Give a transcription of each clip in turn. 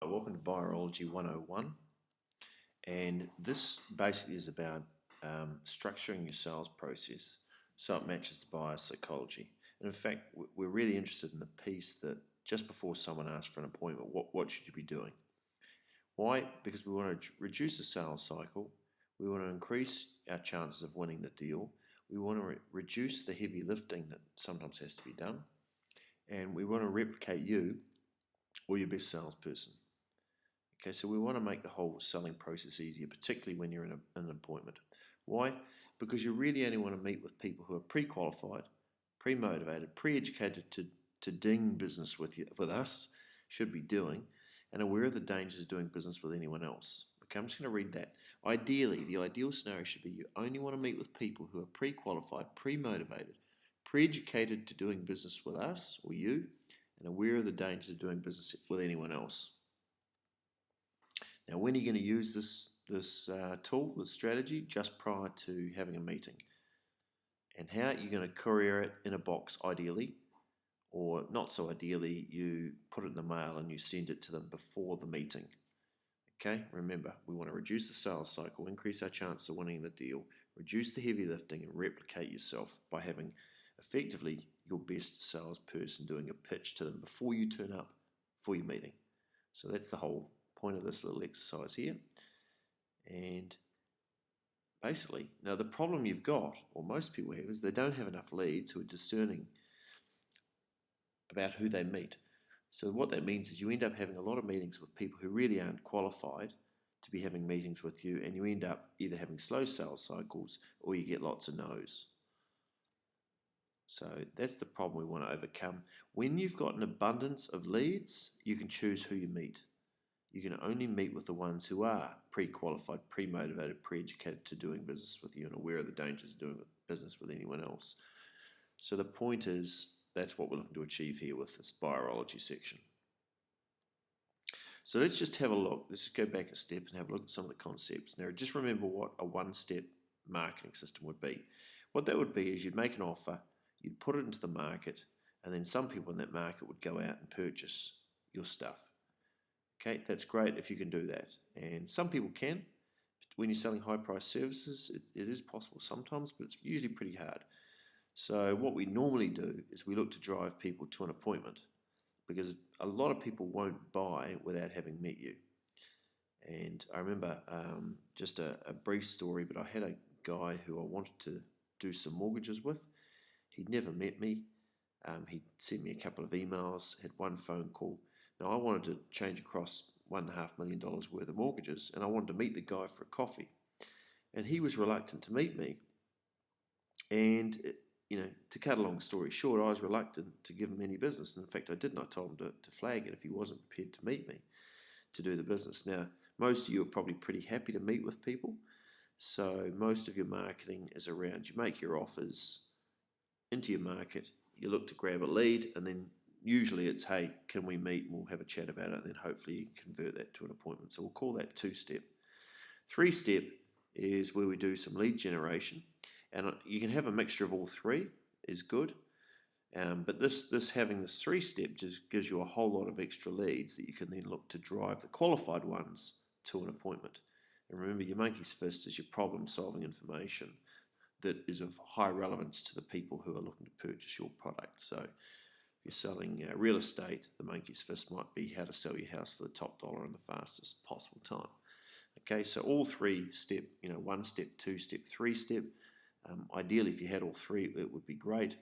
Welcome to Buyer-ology 101, and this basically is about structuring your sales process so it matches the buyer's psychology. And in fact, we're really interested in the piece that just before someone asks for an appointment, what should you be doing? Why? Because we want to reduce the sales cycle, we want to increase our chances of winning the deal, we want to reduce the heavy lifting that sometimes has to be done, and we want to replicate you or your best salesperson. Okay, so we want to make the whole selling process easier, particularly when you're in an appointment. Why? Because you really only want to meet with people who are pre-qualified, pre-motivated, pre-educated to ding business with us, should be doing, and aware of the dangers of doing business with anyone else. Okay, I'm just going to read that. Ideally, the ideal scenario should be you only want to meet with people who are pre-qualified, pre-motivated, pre-educated to doing business with us or you, and aware of the dangers of doing business with anyone else. Now, when are you going to use this tool, this strategy? Just prior to having a meeting. And how you're going to courier it in a box, ideally, or not so ideally, you put it in the mail and you send it to them before the meeting. Okay, remember, we want to reduce the sales cycle, increase our chance of winning the deal, reduce the heavy lifting, and replicate yourself by having effectively your best salesperson doing a pitch to them before you turn up for your meeting. So that's the whole point of this little exercise here. And basically, now the problem you've got, or most people have, is they don't have enough leads who are discerning about who they meet. So what that means is you end up having a lot of meetings with people who really aren't qualified to be having meetings with you, and you end up either having slow sales cycles or you get lots of no's. So that's the problem we want to overcome. When you've got an abundance of leads, you can choose who you meet. You can only meet with the ones who are pre-qualified, pre-motivated, pre-educated to doing business with you and aware of the dangers of doing business with anyone else. So the point is, that's what we're looking to achieve here with this Buyer-ology section. So let's just have a look. Let's just go back a step and have a look at some of the concepts. Now, just remember what a one-step marketing system would be. What that would be is you'd make an offer, you'd put it into the market, and then some people in that market would go out and purchase your stuff. Okay, that's great if you can do that. And some people can. When you're selling high-priced services, it is possible sometimes, but it's usually pretty hard. So what we normally do is we look to drive people to an appointment, because a lot of people won't buy without having met you. And I remember just a brief story, but I had a guy who I wanted to do some mortgages with. He'd never met me. He'd sent me a couple of emails, had one phone call. Now, I wanted to change across $1.5 million worth of mortgages, and I wanted to meet the guy for a coffee. And he was reluctant to meet me. And, to cut a long story short, I was reluctant to give him any business. And in fact, I didn't. I told him to flag it if he wasn't prepared to meet me to do the business. Now, most of you are probably pretty happy to meet with people. So most of your marketing is around, you make your offers into your market, you look to grab a lead, and then usually it's, hey, can we meet, and we'll have a chat about it, and then hopefully convert that to an appointment. So we'll call that two-step. Three-step is where we do some lead generation, and you can have a mixture of all three is good, but having this three-step just gives you a whole lot of extra leads that you can then look to drive the qualified ones to an appointment. And remember, your monkey's fist is your problem-solving information that is of high relevance to the people who are looking to purchase your product. So if you're selling real estate, the monkey's fist might be how to sell your house for the top dollar in the fastest possible time. Okay, so all three-step, one step, two-step, three-step. Ideally, if you had all three, it would be great.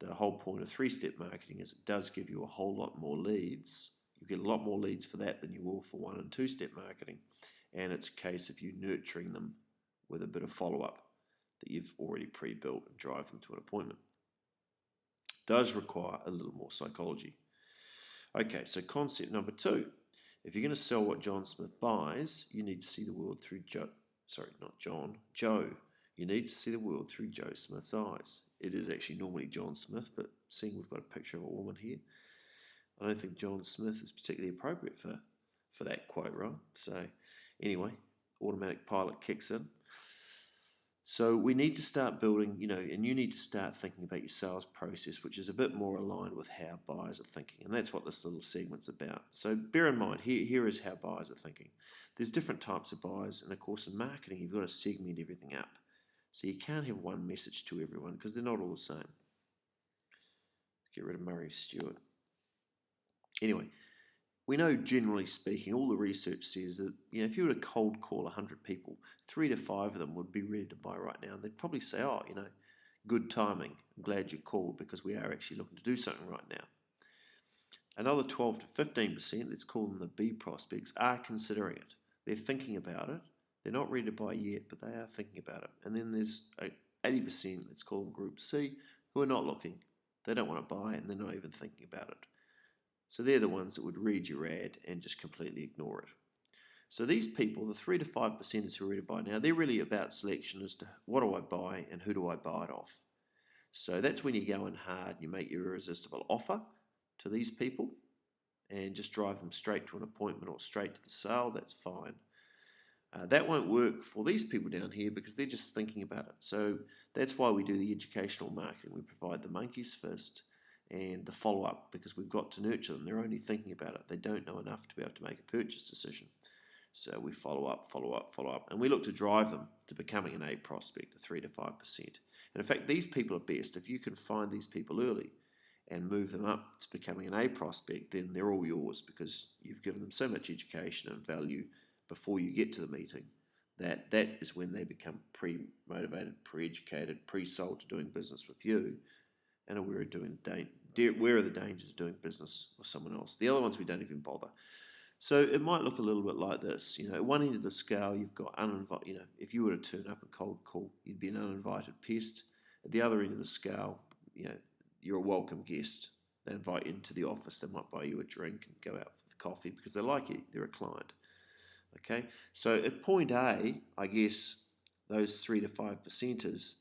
The whole point of three-step marketing is it does give you a whole lot more leads. You get a lot more leads for that than you will for one and two-step marketing. And it's a case of you nurturing them with a bit of follow-up that you've already pre-built and drive them to an appointment. Does require a little more psychology. Okay, so concept number 2. If you're going to sell what John Smith buys, you need to see the world through Joe. You need to see the world through Joe Smith's eyes. It is actually normally John Smith, but seeing we've got a picture of a woman here, I don't think John Smith is particularly appropriate for that quote, right? So anyway, automatic pilot kicks in. So we need to start building, and you need to start thinking about your sales process, which is a bit more aligned with how buyers are thinking. And that's what this little segment's about. So bear in mind, here is how buyers are thinking. There's different types of buyers, and of course in marketing, you've got to segment everything up. So you can't have one message to everyone because they're not all the same. Get rid of Murray Stewart. Anyway, we know, generally speaking, all the research says that if you were to cold call 100 people, 3 to 5 of them would be ready to buy right now. And they'd probably say, oh, good timing. I'm glad you called because we are actually looking to do something right now. Another 12 to 15%, let's call them the B prospects, are considering it. They're thinking about it. They're not ready to buy yet, but they are thinking about it. And then there's 80%, let's call them Group C, who are not looking. They don't want to buy and they're not even thinking about it. So they're the ones that would read your ad and just completely ignore it. So these people, the 3 to 5%ers who are ready to buy now, they're really about selection as to what do I buy and who do I buy it off. So that's when you go in hard and you make your irresistible offer to these people and just drive them straight to an appointment or straight to the sale. That's fine. That won't work for these people down here because they're just thinking about it. So that's why we do the educational marketing. We provide the monkeys first and the follow-up because we've got to nurture them. They're only thinking about it. They don't know enough to be able to make a purchase decision. So we follow up, and we look to drive them to becoming an A prospect, a 3 to 5%. And in fact, these people are best. If you can find these people early and move them up to becoming an A prospect, then they're all yours because you've given them so much education and value before you get to the meeting that is when they become pre-motivated, pre-educated, pre-sold to doing business with you and aware of where are the dangers of doing business with someone else. The other ones we don't even bother. So it might look a little bit like this. At one end of the scale, you've got uninvited. If you were to turn up and cold call, you'd be an uninvited pest. At the other end of the scale, you're a welcome guest. They invite you into the office. They might buy you a drink and go out for the coffee because they like you. They're a client. Okay, so at point A, I guess those 3 to 5%ers,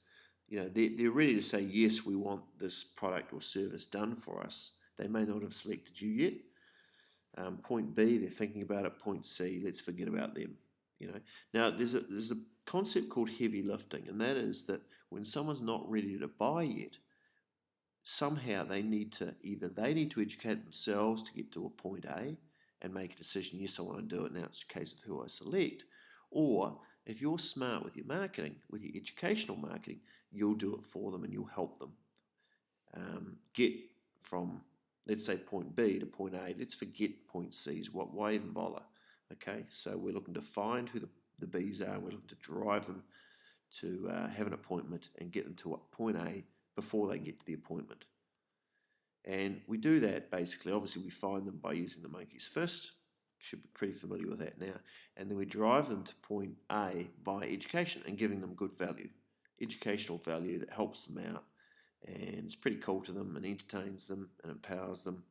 they're ready to say, yes, we want this product or service done for us. They may not have selected you yet. Point B, they're thinking about it. Point C, let's forget about them. Now there's a concept called heavy lifting, and that is that when someone's not ready to buy yet, somehow they need to educate themselves to get to a point A and make a decision, yes, I want to do it, now it's a case of who I select. Or if you're smart with your marketing, with your educational marketing, you'll do it for them and you'll help them get from, let's say, point B to point A. Let's forget point C's. Why even bother? Okay, so we're looking to find who the B's are, and we're looking to drive them to have an appointment and get them to point A before they get to the appointment. And we do that basically, obviously we find them by using the monkey's fist. Should be pretty familiar with that now. And then we drive them to point A by education and giving them good value, educational value that helps them out and it's pretty cool to them and entertains them and empowers them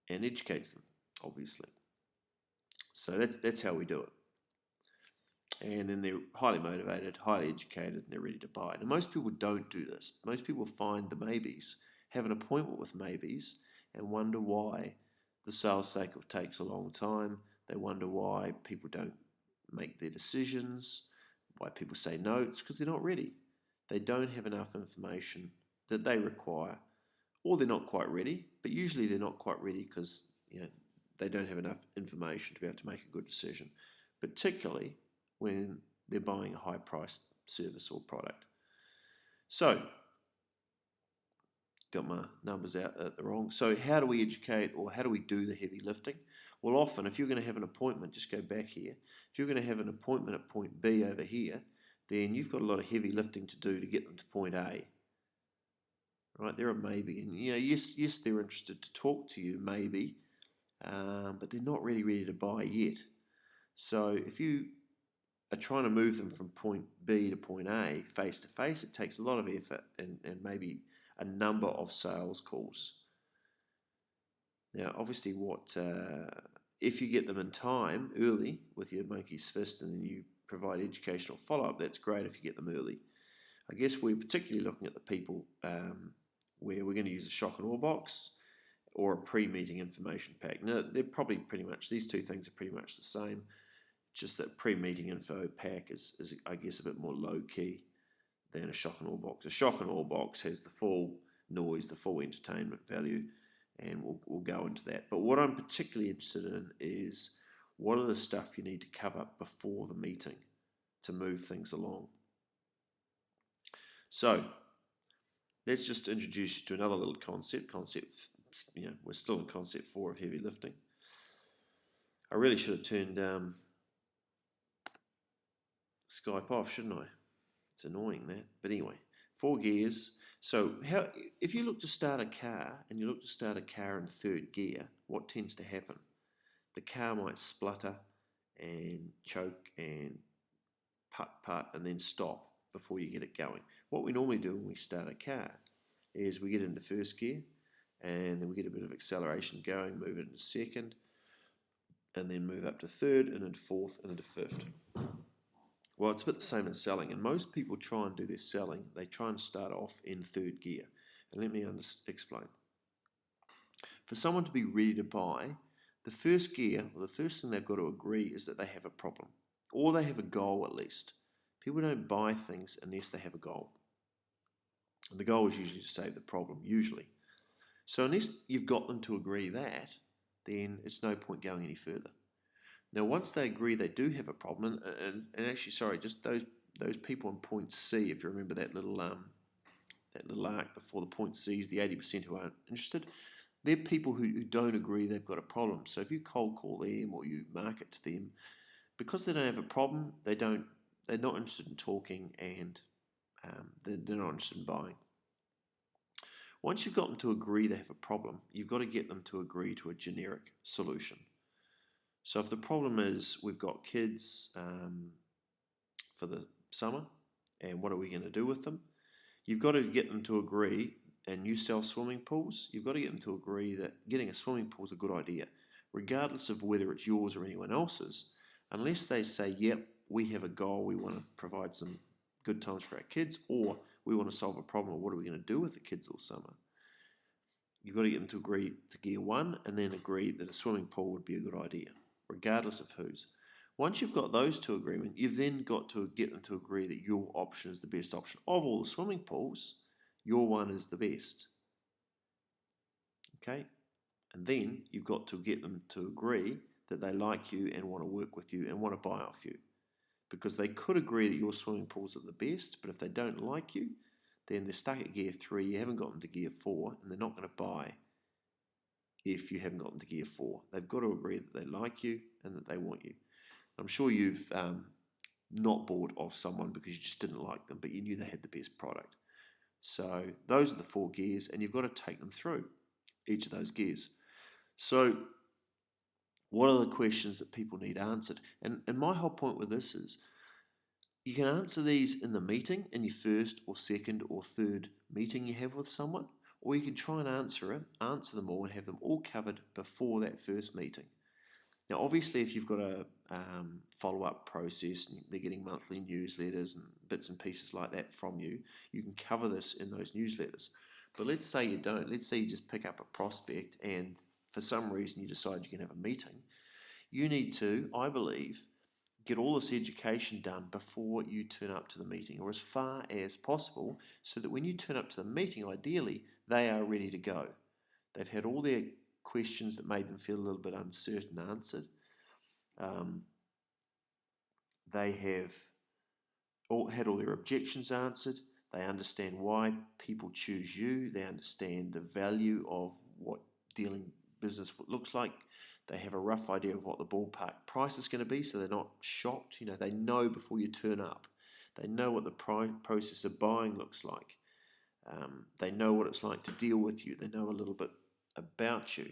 and educates them, obviously. So that's how we do it. And then they're highly motivated, highly educated, and they're ready to buy. Now, most people don't do this. Most people find the maybes, have an appointment with maybes, and wonder why the sales cycle takes a long time. They wonder why people don't make their decisions, why people say no. It's because they're not ready. They don't have enough information that they require, or they're not quite ready. But usually they're not quite ready because they don't have enough information to be able to make a good decision, particularly when they're buying a high-priced service or product. So, got my numbers out at the wrong. So how do we educate, or how do we do the heavy lifting? Well, often if you're going to have an appointment, just go back here. If you're going to have an appointment at point B over here, then you've got a lot of heavy lifting to do to get them to point A. Right, they're a maybe. And yes, they're interested to talk to you, maybe, but they're not really ready to buy yet. So if you are trying to move them from point B to point A face to face, it takes a lot of effort and maybe a number of sales calls. Now, obviously, if you get them in time early with your monkey's fist and then you provide educational follow-up, that's great if you get them early. I guess we're particularly looking at the people where we're going to use a shock and awe box or a pre-meeting information pack. Now, they're probably these two things are pretty much the same. just that pre-meeting info pack is I guess a bit more low-key than a shock and awe box. A shock and awe box has the full noise, the full entertainment value, and we'll go into that. But what I'm particularly interested in is what are the stuff you need to cover before the meeting to move things along. So let's just introduce you to another little concept, we're still in concept 4 of heavy lifting. I really should have turned Skype off, shouldn't I? It's annoying that. But anyway, 4 gears. So if you look to start a car and you look to start a car in 3rd gear, what tends to happen? The car might splutter and choke and putt and then stop before you get it going. What we normally do when we start a car is we get into 1st gear and then we get a bit of acceleration going, move it into 2nd, and then move up to 3rd and into 4th and into 5th. Well, it's a bit the same in selling, and most people try and do their selling. They try and start off in 3rd gear. And let me explain. For someone to be ready to buy, the 1st gear, or the first thing they've got to agree is that they have a problem, or they have a goal at least. People don't buy things unless they have a goal. And the goal is usually to save the problem, usually. So unless you've got them to agree that, then it's no point going any further. Now, once they agree they do have a problem, and actually, sorry, just those people on point C, if you remember that little arc before the point C is the 80% who aren't interested, they're people who don't agree they've got a problem. So if you cold call them or you market to them, because they don't have a problem, they're not interested in talking, and they're not interested in buying. Once you've got them to agree they have a problem, you've got to get them to agree to a generic solution. So if the problem is we've got kids for the summer, and what are we going to do with them? You've got to get them to agree, and you sell swimming pools, you've got to get them to agree that getting a swimming pool is a good idea, regardless of whether it's yours or anyone else's, unless they say, yep, we have a goal, we want to provide some good times for our kids, or we want to solve a problem, or what are we going to do with the kids all summer? You've got to get them to agree to gear 1, and then agree that a swimming pool would be a good idea, regardless of whose. Once you've got those 2 agreements, you've then got to get them to agree that your option is the best option. Of all the swimming pools, your one is the best. Okay? And then you've got to get them to agree that they like you and want to work with you and want to buy off you. Because they could agree that your swimming pools are the best, but if they don't like you, then they're stuck at gear 3, you haven't got them to gear 4, and they're not going to buy if you haven't got them to gear 4. They've got to agree that they like you and that they want you. I'm sure you've not bought off someone because you just didn't like them, but you knew they had the best product. So those are the 4 gears, and you've got to take them through each of those gears. So what are the questions that people need answered? And my whole point with this is you can answer these in the meeting, in your 1st or 2nd or 3rd meeting you have with someone, or you can try and answer them all and have them all covered before that 1st meeting. Now, obviously, if you've got a follow-up process and they're getting monthly newsletters and bits and pieces like that from you, you can cover this in those newsletters. But let's say you don't. Let's say you just pick up a prospect and for some reason you decide you can have a meeting. You need to, I believe, get all this education done before you turn up to the meeting, or as far as possible, so that when you turn up to the meeting, ideally, they are ready to go. They've had all their questions that made them feel a little bit uncertain answered. They have had all their objections answered. They understand why people choose you. They understand the value of what dealing business looks like. They have a rough idea of what the ballpark price is going to be, so they're not shocked. They know before you turn up. They know what the process of buying looks like. They know what it's like to deal with you. They know a little bit about you.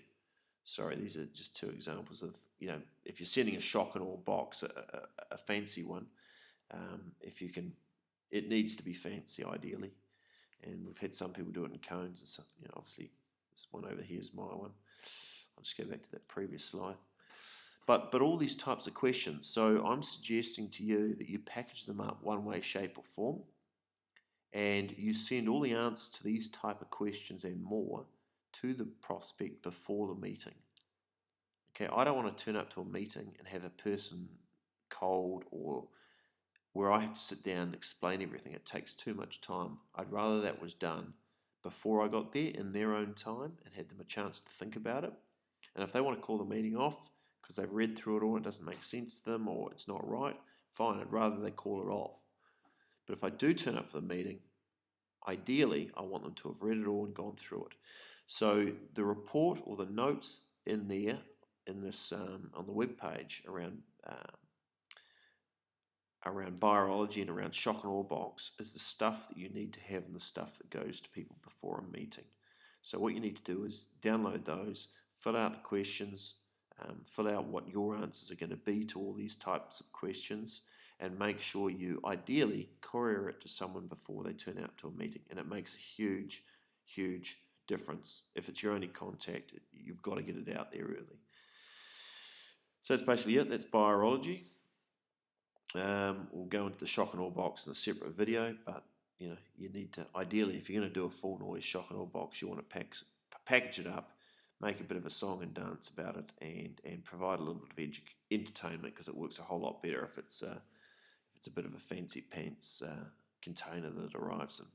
Sorry, these are just 2 examples of, if you're sending a shock and awe box, a fancy one, if you can, it needs to be fancy ideally. And we've had some people do it in cones. And so, obviously, this one over here is my one. I'll just go back to that previous slide. But all these types of questions. So I'm suggesting to you that you package them up one way, shape or form, and you send all the answers to these type of questions and more to the prospect before the meeting. Okay, I don't want to turn up to a meeting and have a person cold or where I have to sit down and explain everything. It takes too much time. I'd rather that was done before I got there in their own time and had them a chance to think about it. And if they want to call the meeting off because they've read through it all and it doesn't make sense to them or it's not right, fine, I'd rather they call it off. But if I do turn up for the meeting, ideally I want them to have read it all and gone through it. So the report or the notes in there, in this on the web page around Buyer-ology and around shock and awe box is the stuff that you need to have and the stuff that goes to people before a meeting. So what you need to do is download those, fill out the questions, fill out what your answers are going to be to all these types of questions, and make sure you ideally courier it to someone before they turn out to a meeting. And it makes a huge, huge difference. If it's your only contact, you've got to get it out there early. So that's basically it. That's Buyer-ology. We'll go into the shock and awe box in a separate video, but you need to, ideally, if you're going to do a full noise shock and awe box, you want to package it up, make a bit of a song and dance about it, and provide a little bit of entertainment, because it works a whole lot better if it's a bit of a fancy pants container that it arrives in.